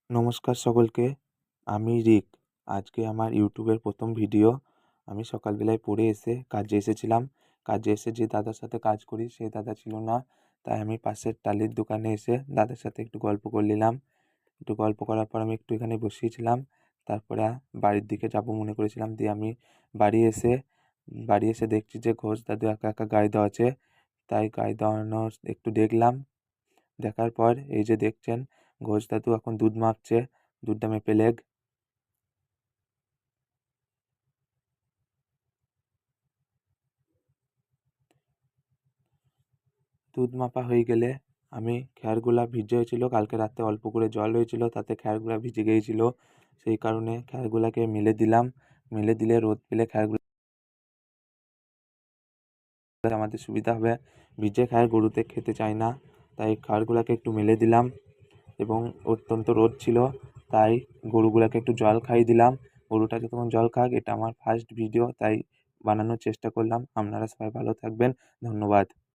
নমস্কার সকলকে। আমি রিক। আজকে আমার ইউটিউবের প্রথম ভিডিও। আমি সকালবেলায় পড়ে এসে কাজে এসেছিলাম। কাজে এসে যে দাদার সাথে কাজ করি সেই দাদা ছিল না। তাই আমি পাশের টালির দোকানে এসে দাদার সাথে একটু গল্প করে নিলাম। একটু গল্প করার পর আমি একটু এখানে বসিয়েছিলাম। তারপরে বাড়ির দিকে যাব মনে করেছিলাম। দিয়ে আমি বাড়ি এসে বাড়ি এসে দেখছি যে ঘোষ দাদু একা একা গায়ে দেওয়াচ্ছে। তাই গায়ে দেওয়ানো একটু দেখলাম। দেখার পর এই যে দেখছেন ঘোষ দাদু এখন দুধ মাপছে। দুধটা মেপে লেগ। দুধ মাপা হয়ে গেলে আমি খ্যারগুলা ভিজে হয়েছিল, কালকে রাতে অল্প করে জল হয়েছিল, তাতে খ্যারগুলা ভিজে গিয়েছিল। সেই কারণে খ্যারগুলাকে মেলে দিলাম। মেলে দিলে রোদ পেলে খ্যারগুলো আমাদের সুবিধা হবে। ভিজে খ্যার গরুতে খেতে চায় না, তাই খ্যারগুলাকে একটু মেলে দিলাম। এবং অত্যন্ত রোদ ছিল, তাই গরুগুলাকে একটু জল খাইয়ে দিলাম। গরুটা যতক্ষণ জল খাক, এটা আমার ফার্স্ট ভিডিও, তাই বানানোর চেষ্টা করলাম। আপনারা সবাই ভালো থাকবেন। ধন্যবাদ।